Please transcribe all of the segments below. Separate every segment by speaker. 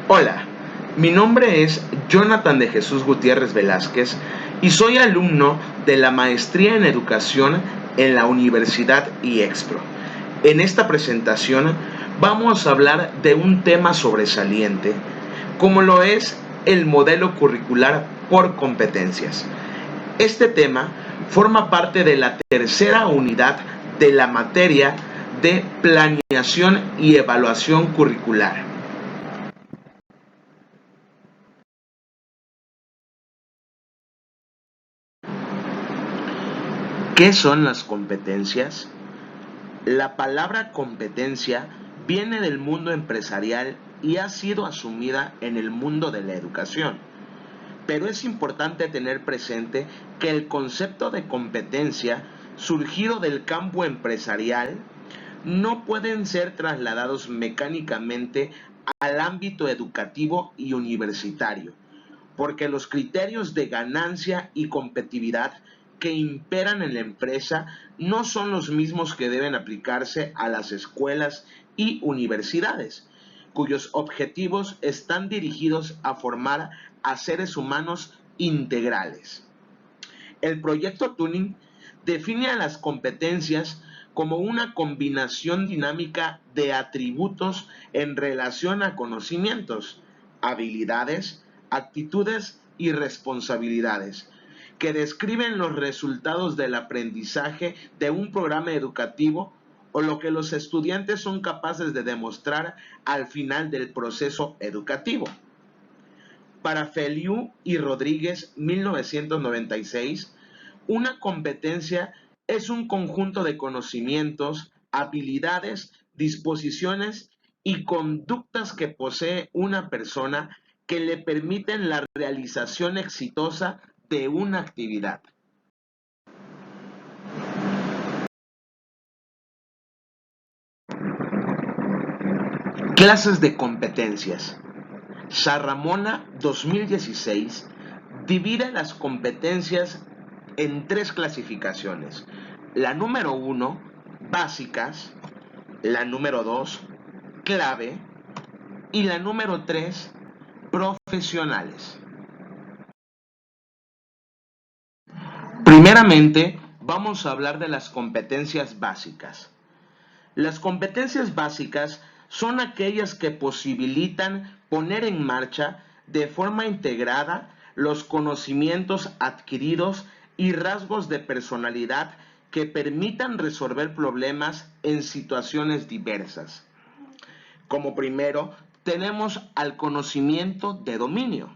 Speaker 1: Hola, mi nombre es Jonathan de Jesús Gutiérrez Velázquez y soy alumno de la Maestría en Educación en la Universidad IEXPRO. En esta presentación vamos a hablar de un tema sobresaliente, como lo es el modelo curricular por competencias. Este tema forma parte de la tercera unidad de la materia de planeación y evaluación curricular. ¿Qué son las competencias? La palabra competencia viene del mundo empresarial y ha sido asumida en el mundo de la educación. Pero es importante tener presente que el concepto de competencia, surgido del campo empresarial, no pueden ser trasladados mecánicamente al ámbito educativo y universitario, porque los criterios de ganancia y competitividad que imperan en la empresa no son los mismos que deben aplicarse a las escuelas y universidades, cuyos objetivos están dirigidos a formar a seres humanos integrales. El proyecto Turing define a las competencias como una combinación dinámica de atributos en relación a conocimientos, habilidades, actitudes y responsabilidades, que describen los resultados del aprendizaje de un programa educativo o lo que los estudiantes son capaces de demostrar al final del proceso educativo. Para Feliu y Rodríguez, 1996, una competencia es un conjunto de conocimientos, habilidades, disposiciones y conductas que posee una persona que le permiten la realización exitosa de una actividad. Clases de competencias. Sarramona 2016 divide las competencias en tres clasificaciones. La número 1, básicas; la número 2, clave; y la número 3, profesionales. Primeramente, vamos a hablar de las competencias básicas. Las competencias básicas son aquellas que posibilitan poner en marcha de forma integrada los conocimientos adquiridos y rasgos de personalidad que permitan resolver problemas en situaciones diversas. Como primero, tenemos al conocimiento de dominio,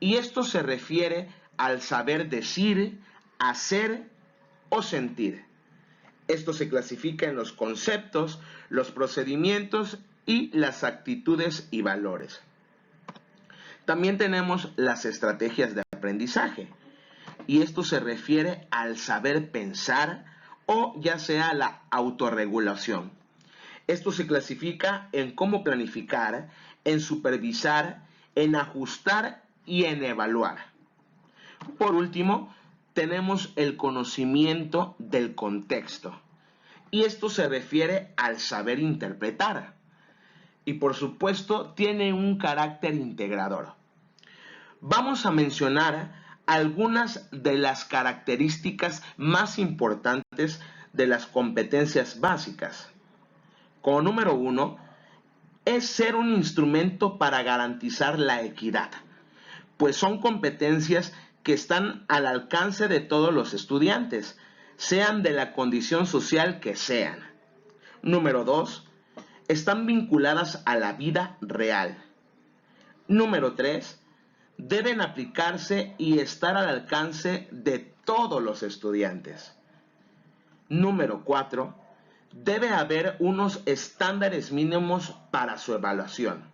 Speaker 1: y esto se refiere al saber decir, hacer o sentir. Esto se clasifica en los conceptos, los procedimientos y las actitudes y valores. También tenemos las estrategias de aprendizaje, y esto se refiere al saber pensar o ya sea la autorregulación. Esto se clasifica en cómo planificar, en supervisar, en ajustar y en evaluar. Por último, tenemos el conocimiento del contexto, y esto se refiere al saber interpretar. Y por supuesto, tiene un carácter integrador. Vamos a mencionar algunas de las características más importantes de las competencias básicas. Como número 1, es ser un instrumento para garantizar la equidad, pues son competencias que están al alcance de todos los estudiantes, sean de la condición social que sean. Número 2, están vinculadas a la vida real. Número 3, deben aplicarse y estar al alcance de todos los estudiantes. Número 4, debe haber unos estándares mínimos para su evaluación.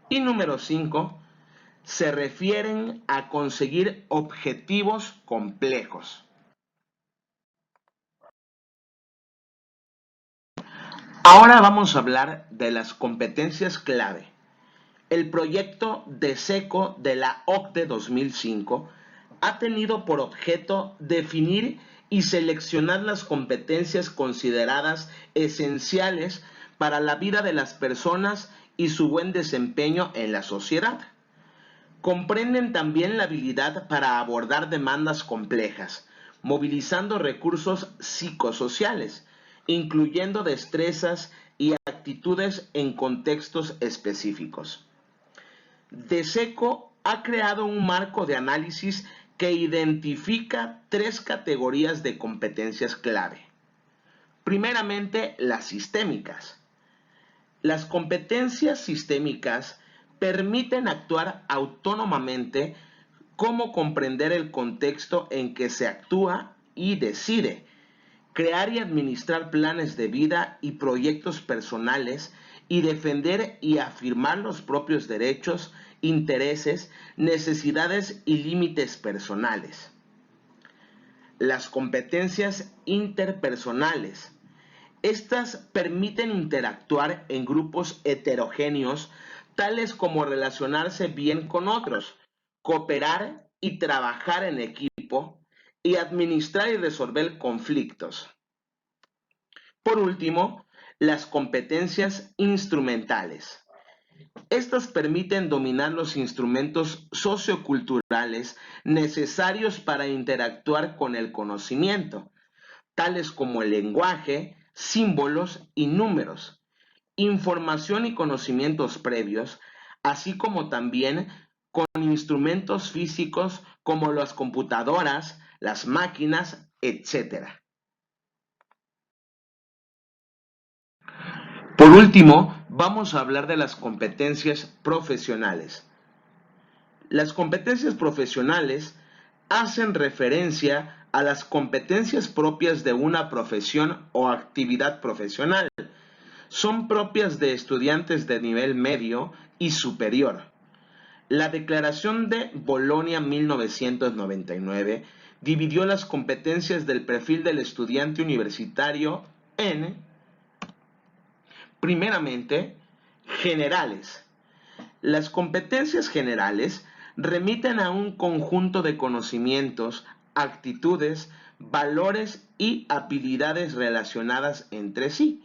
Speaker 1: Y número 5, se refieren a conseguir objetivos complejos. Ahora vamos a hablar de las competencias clave. El proyecto DESECO de la OCDE 2005 ha tenido por objeto definir y seleccionar las competencias consideradas esenciales para la vida de las personas y su buen desempeño en la sociedad. Comprenden también la habilidad para abordar demandas complejas, movilizando recursos psicosociales, incluyendo destrezas y actitudes en contextos específicos. DESECO ha creado un marco de análisis que identifica 3 categorías de competencias clave. Primeramente, las sistémicas. Las competencias sistémicas permiten actuar autónomamente, como comprender el contexto en que se actúa y decide, crear y administrar planes de vida y proyectos personales y defender y afirmar los propios derechos, intereses, necesidades y límites personales. Las competencias interpersonales. Estas permiten interactuar en grupos heterogéneos, tales como relacionarse bien con otros, cooperar y trabajar en equipo, y administrar y resolver conflictos. Por último, las competencias instrumentales. Estas permiten dominar los instrumentos socioculturales necesarios para interactuar con el conocimiento, tales como el lenguaje, símbolos y números, información y conocimientos previos, así como también con instrumentos físicos como las computadoras, las máquinas, etc. Por último, vamos a hablar de las competencias profesionales. Las competencias profesionales hacen referencia a las competencias propias de una profesión o actividad profesional. Son propias de estudiantes de nivel medio y superior. La Declaración de Bolonia 1999 dividió las competencias del perfil del estudiante universitario en, primeramente, generales. Las competencias generales remiten a un conjunto de conocimientos, actitudes, valores y habilidades relacionadas entre sí,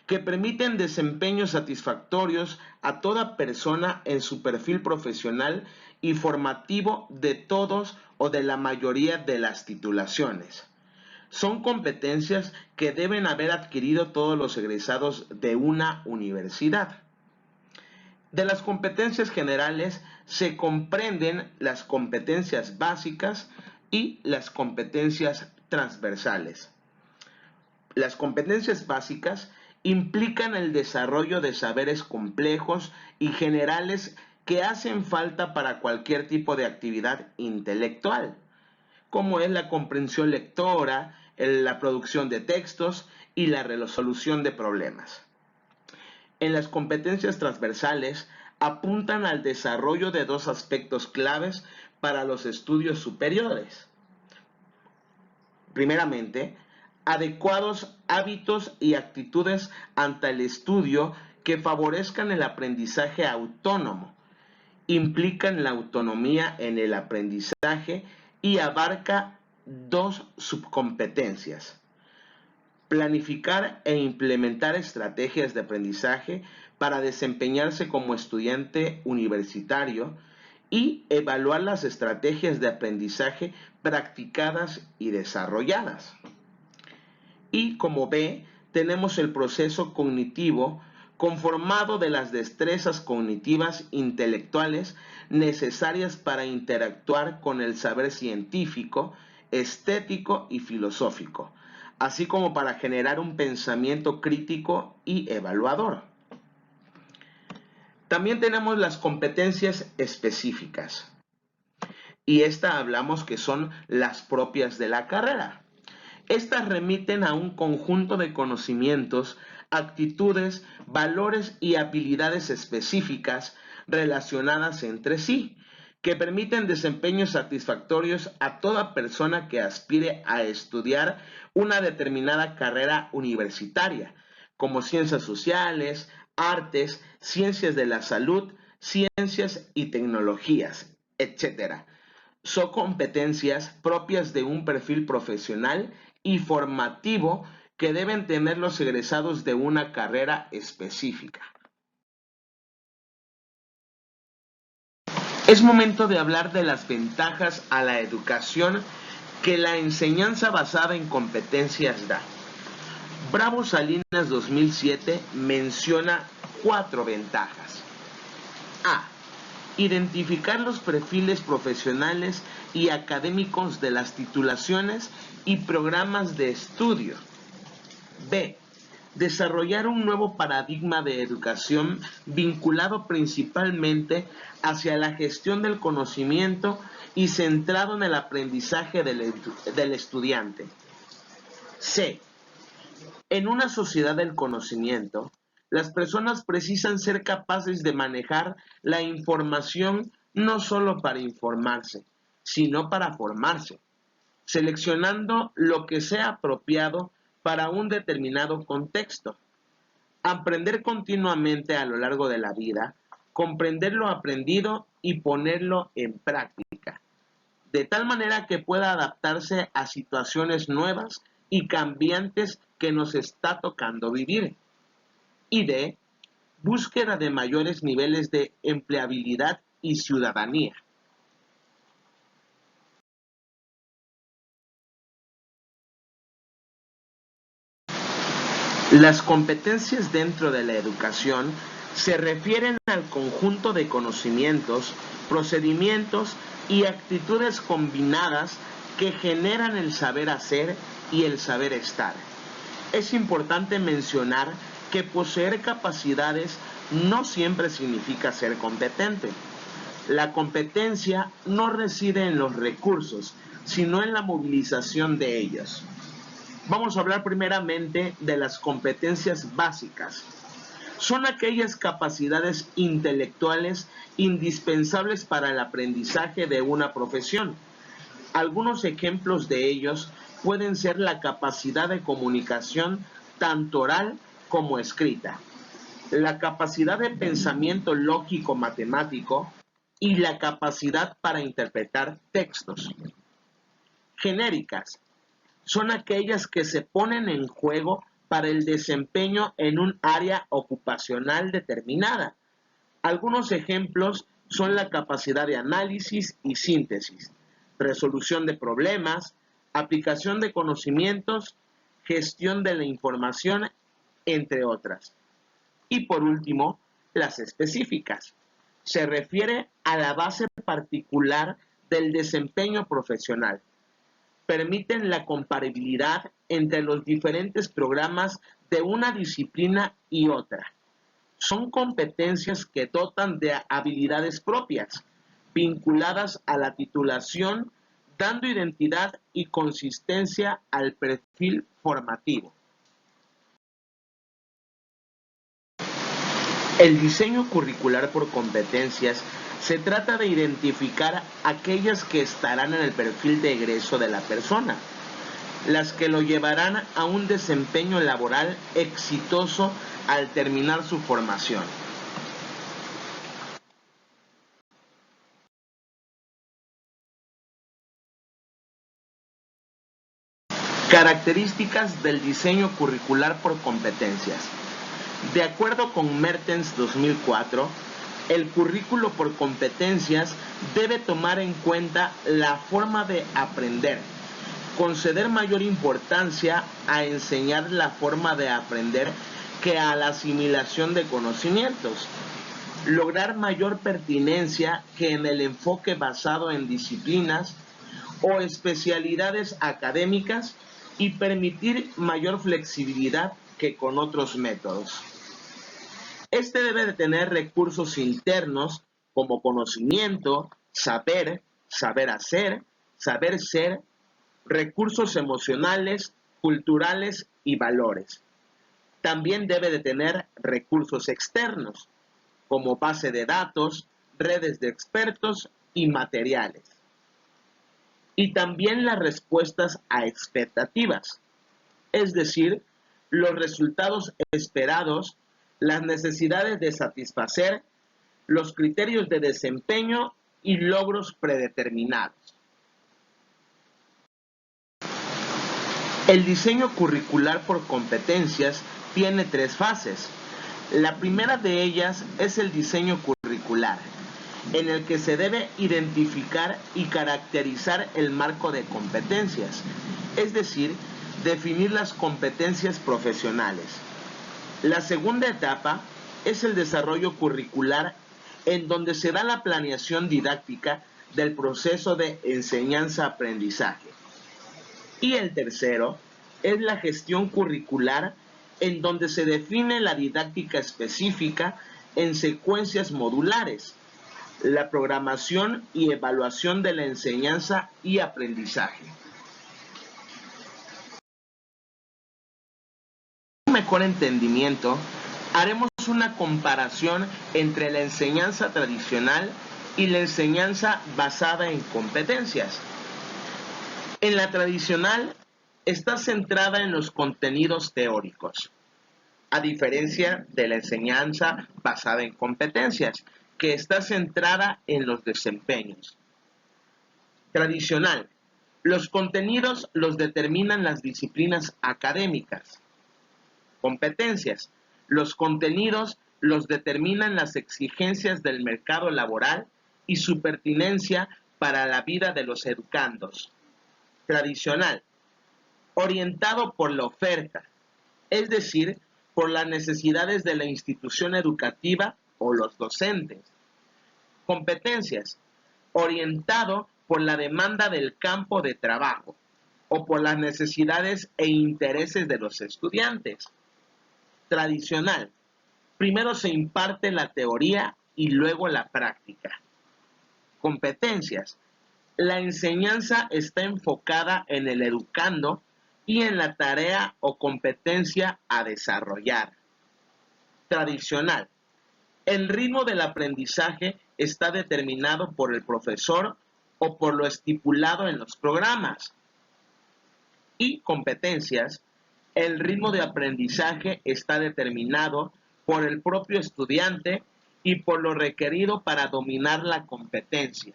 Speaker 1: que permiten desempeños satisfactorios a toda persona en su perfil profesional y formativo de todos o de la mayoría de las titulaciones. Son competencias que deben haber adquirido todos los egresados de una universidad. De las competencias generales se comprenden las competencias básicas y las competencias transversales. Las competencias básicas implican el desarrollo de saberes complejos y generales que hacen falta para cualquier tipo de actividad intelectual, como es la comprensión lectora, la producción de textos y la resolución de problemas. En las competencias transversales apuntan al desarrollo de 2 aspectos claves para los estudios superiores. Primeramente, adecuados hábitos y actitudes ante el estudio que favorezcan el aprendizaje autónomo, implican la autonomía en el aprendizaje y abarca 2 subcompetencias: planificar e implementar estrategias de aprendizaje para desempeñarse como estudiante universitario y evaluar las estrategias de aprendizaje practicadas y desarrolladas. Y como B, tenemos el proceso cognitivo conformado de las destrezas cognitivas intelectuales necesarias para interactuar con el saber científico, estético y filosófico, así como para generar un pensamiento crítico y evaluador. También tenemos las competencias específicas, y hablamos que son las propias de la carrera. Estas remiten a un conjunto de conocimientos, actitudes, valores y habilidades específicas relacionadas entre sí, que permiten desempeños satisfactorios a toda persona que aspire a estudiar una determinada carrera universitaria, como ciencias sociales, artes, ciencias de la salud, ciencias y tecnologías, etc. Son competencias propias de un perfil profesional y formativo que deben tener los egresados de una carrera específica. Es momento de hablar de las ventajas a la educación que la enseñanza basada en competencias da. Bravo Salinas 2007 menciona 4 ventajas. A. Identificar los perfiles profesionales y académicos de las titulaciones y programas de estudio. B. Desarrollar un nuevo paradigma de educación vinculado principalmente hacia la gestión del conocimiento y centrado en el aprendizaje del estudiante. C. En una sociedad del conocimiento, las personas precisan ser capaces de manejar la información no solo para informarse, sino para formarse, seleccionando lo que sea apropiado para un determinado contexto. Aprender continuamente a lo largo de la vida, comprender lo aprendido y ponerlo en práctica, de tal manera que pueda adaptarse a situaciones nuevas y cambiantes que nos está tocando vivir. Y D. Búsqueda de mayores niveles de empleabilidad y ciudadanía. Las competencias dentro de la educación se refieren al conjunto de conocimientos, procedimientos y actitudes combinadas que generan el saber hacer y el saber estar. Es importante mencionar que poseer capacidades no siempre significa ser competente. La competencia no reside en los recursos, sino en la movilización de ellos. Vamos a hablar primeramente de las competencias básicas. Son aquellas capacidades intelectuales indispensables para el aprendizaje de una profesión. Algunos ejemplos de ellos pueden ser la capacidad de comunicación tanto oral como escrita, la capacidad de pensamiento lógico-matemático y la capacidad para interpretar textos. Genéricas. Son aquellas que se ponen en juego para el desempeño en un área ocupacional determinada. Algunos ejemplos son la capacidad de análisis y síntesis, resolución de problemas, aplicación de conocimientos, gestión de la información, entre otras. Y por último, las específicas. Se refiere a la base particular del desempeño profesional. Permiten la comparabilidad entre los diferentes programas de una disciplina y otra. Son competencias que dotan de habilidades propias, vinculadas a la titulación, dando identidad y consistencia al perfil formativo. El diseño curricular por competencias se trata de identificar aquellas que estarán en el perfil de egreso de la persona, las que lo llevarán a un desempeño laboral exitoso al terminar su formación. Características del diseño curricular por competencias. De acuerdo con Mertens 2004, el currículo por competencias debe tomar en cuenta la forma de aprender, conceder mayor importancia a enseñar la forma de aprender que a la asimilación de conocimientos, lograr mayor pertinencia que en el enfoque basado en disciplinas o especialidades académicas y permitir mayor flexibilidad que con otros métodos. Este debe de tener recursos internos como conocimiento, saber, saber hacer, saber ser, recursos emocionales, culturales y valores. También debe de tener recursos externos como base de datos, redes de expertos y materiales. Y también las respuestas a expectativas, es decir, los resultados esperados, las necesidades de satisfacer, los criterios de desempeño y logros predeterminados. El diseño curricular por competencias tiene 3 fases. La primera de ellas es el diseño curricular. en el que se debe identificar y caracterizar el marco de competencias, es decir, definir las competencias profesionales. La segunda etapa es el desarrollo curricular, en donde se da la planeación didáctica del proceso de enseñanza-aprendizaje. Y el tercero es la gestión curricular, en donde se define la didáctica específica en secuencias modulares, la programación y evaluación de la enseñanza y aprendizaje. Para un mejor entendimiento, haremos una comparación entre la enseñanza tradicional y la enseñanza basada en competencias. En la tradicional está centrada en los contenidos teóricos, a diferencia de la enseñanza basada en competencias, que está centrada en los desempeños. Tradicional. Los contenidos los determinan las disciplinas académicas. Competencias. Los contenidos los determinan las exigencias del mercado laboral y su pertinencia para la vida de los educandos. Tradicional. Orientado por la oferta, es decir, por las necesidades de la institución educativa o los docentes. Competencias. Orientado por la demanda del campo de trabajo o por las necesidades e intereses de los estudiantes. Tradicional. Primero se imparte la teoría y luego la práctica. Competencias. La enseñanza está enfocada en el educando y en la tarea o competencia a desarrollar. Tradicional. El ritmo del aprendizaje está determinado por el profesor o por lo estipulado en los programas. Y competencias. El ritmo de aprendizaje está determinado por el propio estudiante y por lo requerido para dominar la competencia.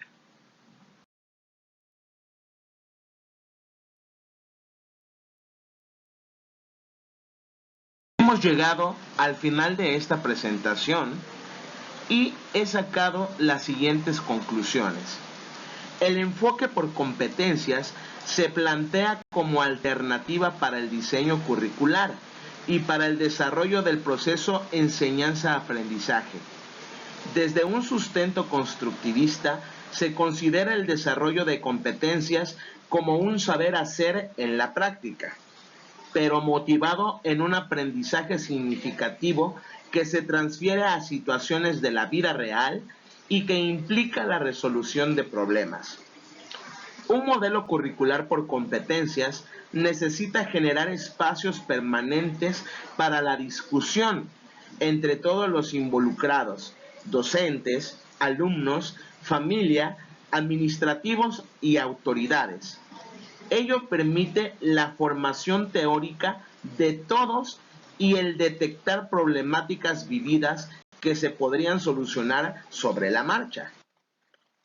Speaker 1: Hemos llegado al final de esta presentación y he sacado las siguientes conclusiones. El enfoque por competencias se plantea como alternativa para el diseño curricular y para el desarrollo del proceso enseñanza-aprendizaje. Desde un sustento constructivista se considera el desarrollo de competencias como un saber hacer en la práctica, pero motivado en un aprendizaje significativo que se transfiere a situaciones de la vida real y que implica la resolución de problemas. Un modelo curricular por competencias necesita generar espacios permanentes para la discusión entre todos los involucrados, docentes, alumnos, familia, administrativos y autoridades. Ello permite la formación teórica de todos y el detectar problemáticas vividas que se podrían solucionar sobre la marcha.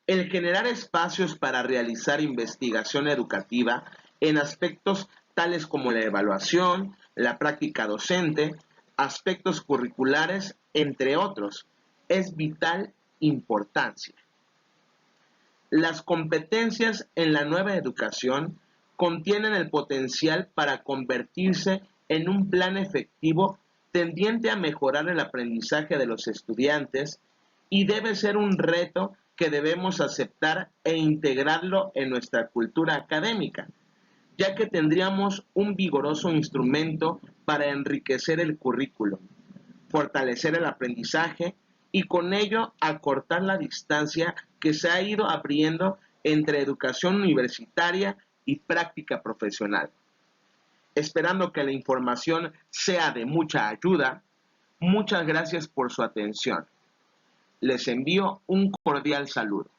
Speaker 1: El generar espacios para realizar investigación educativa en aspectos tales como la evaluación, la práctica docente, aspectos curriculares, entre otros, es vital importancia. Las competencias en la nueva educación contienen el potencial para convertirse en un plan efectivo tendiente a mejorar el aprendizaje de los estudiantes y debe ser un reto que debemos aceptar e integrarlo en nuestra cultura académica, ya que tendríamos un vigoroso instrumento para enriquecer el currículo, fortalecer el aprendizaje y con ello acortar la distancia que se ha ido abriendo entre educación universitaria y práctica profesional. Esperando que la información sea de mucha ayuda, muchas gracias por su atención. Les envío un cordial saludo.